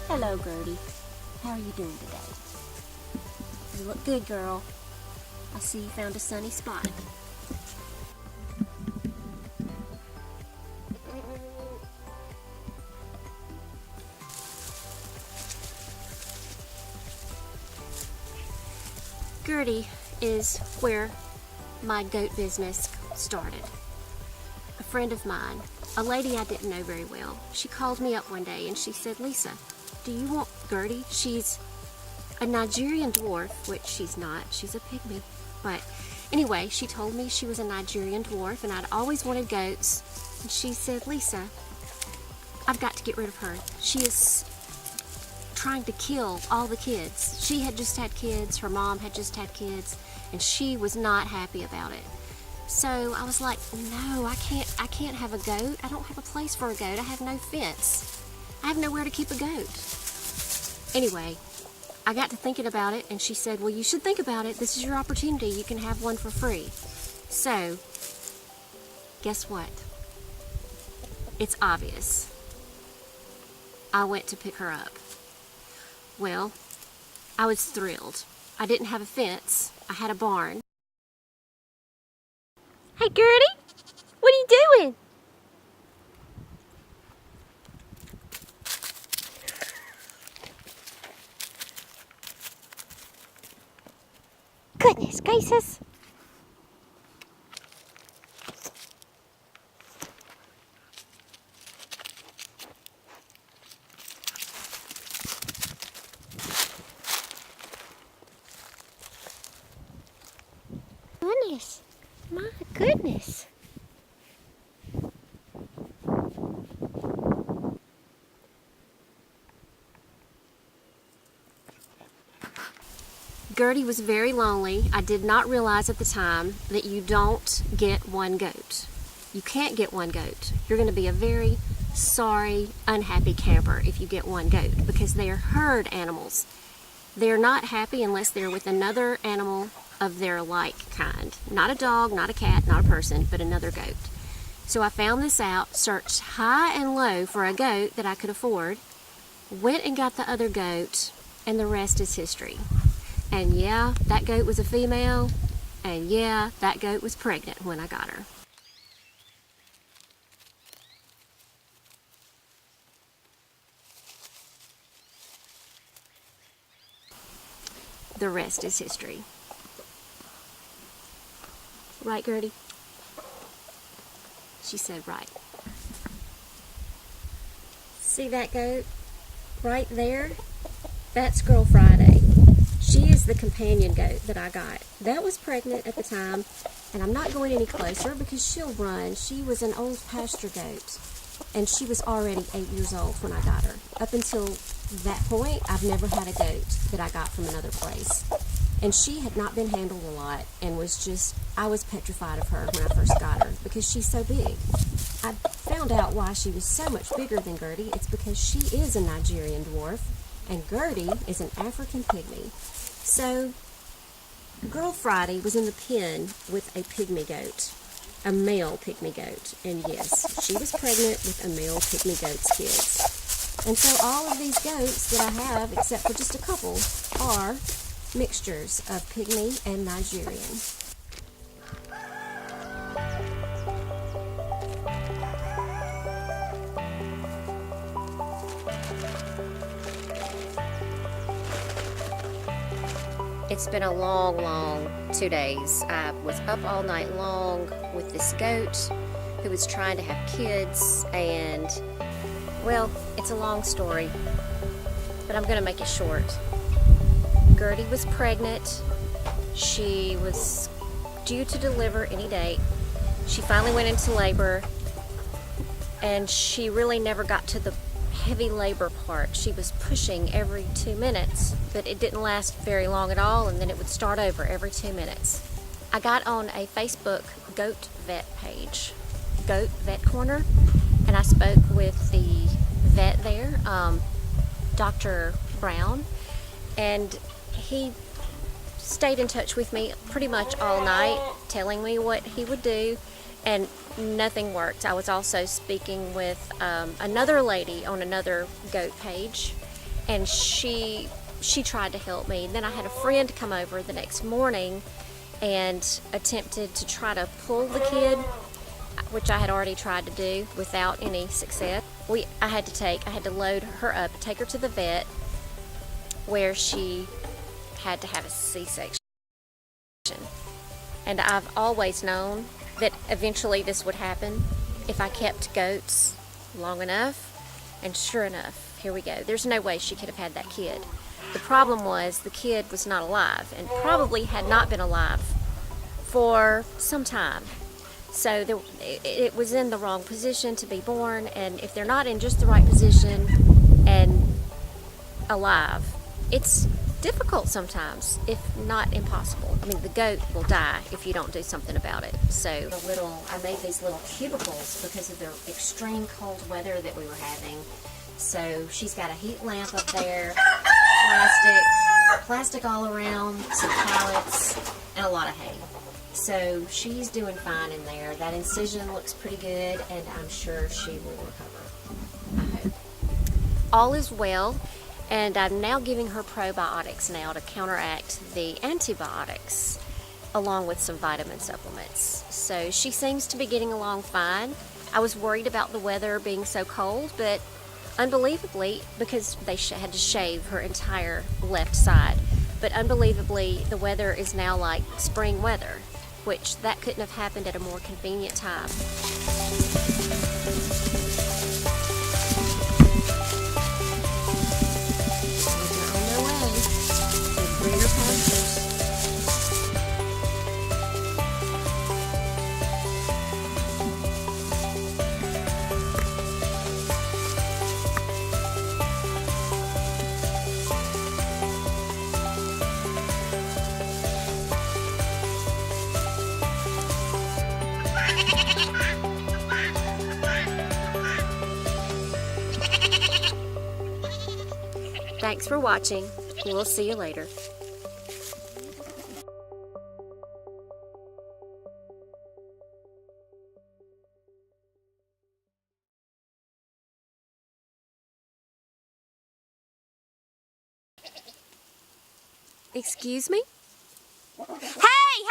Hello, Gertie. How are you doing today? You look good, girl. I see you found a sunny spot. Gertie is where my goat business started. A friend of mine, a lady I didn't know very well, she called me up one day and she said, "Lisa, do you want Gertie? She's a Nigerian dwarf," which she's not, she's a pygmy. But anyway, she told me she was a Nigerian dwarf and I'd always wanted goats. And she said, "Lisa, I've got to get rid of her. She is trying to kill all the kids." She had just had kids, her mom had just had kids, and she was not happy about it. So I was like, no, I can't have a goat. I don't have a place for a goat. I have no fence. I have nowhere to keep a goat. Anyway, I got to thinking about it, and she said, "Well, you should think about it. This is your opportunity. You can have one for free." So, guess what? It's obvious. I went to pick her up. Well, I was thrilled. I didn't have a fence. I had a barn. Hey, Gertie, what are you doing? Goodness gracious. Goodness, my goodness. Gertie was very lonely. I did not realize at the time that you don't get one goat. You can't get one goat. You're going to be a very sorry, unhappy camper if you get one goat because they are herd animals. They're not happy unless they're with another animal of their like kind. Not a dog, not a cat, not a person, but another goat. So I found this out, searched high and low for a goat that I could afford, went and got the other goat, and the rest is history. And yeah, that goat was a female, and yeah, that goat was pregnant when I got her. The rest is history. Right, Gertie? She said right. See that goat right there? That's Girl Friday. She is the companion goat that I got. That was pregnant at the time, and I'm not going any closer because she'll run. She was an old pasture goat, and she was already 8 years old when I got her. Up until that point, I've never had a goat that I got from another place. And she had not been handled a lot and was just, I was petrified of her when I first got her because she's so big. I found out why she was so much bigger than Gertie. It's because she is a Nigerian dwarf, and Gertie is an African pygmy. So, Girl Friday was in the pen with a pygmy goat, a male pygmy goat. And yes, she was pregnant with a male pygmy goat's kids. And so all of these goats that I have, except for just a couple, are mixtures of pygmy and Nigerian. It's been a long 2 days. I was up all night long with this goat who was trying to have kids, and, well, it's a long story, but I'm going to make it short. Gertie was pregnant. She was due to deliver any day. She finally went into labor, and she really never got to the heavy labor part. She was pushing every 2 minutes, but it didn't last very long at all, and then it would start over every 2 minutes. I got on a Facebook goat vet page, Goat Vet Corner, and I spoke with the vet there, Dr. Brown, and he stayed in touch with me pretty much all night, telling me what he would do, and nothing worked. I was also speaking with another lady on another goat page, and she tried to help me. Then I had a friend come over the next morning and attempted to try to pull the kid, which I had already tried to do without any success. I had to load her up, take her to the vet, where she had to have a C-section. And I've always known that eventually this would happen if I kept goats long enough, and sure enough, here we go. There's no way she could have had that kid. The problem was the kid was not alive, and probably had not been alive for some time. So it was in the wrong position to be born, and if they're not in just the right position and alive, it's difficult sometimes, if not impossible. I mean, the goat will die if you don't do something about it. So I made these little cubicles because of the extreme cold weather that we were having. So she's got a heat lamp up there, plastic all around, some pallets, and a lot of hay. So she's doing fine in there. That incision looks pretty good, and I'm sure she will recover, I hope. All is well. And I'm now giving her probiotics now to counteract the antibiotics, along with some vitamin supplements. So she seems to be getting along fine. I was worried about the weather being so cold, but unbelievably, because they had to shave her entire left side, but unbelievably the weather is now like spring weather, which that couldn't have happened at a more convenient time. Thanks for watching. We'll see you later. Excuse me? Hey!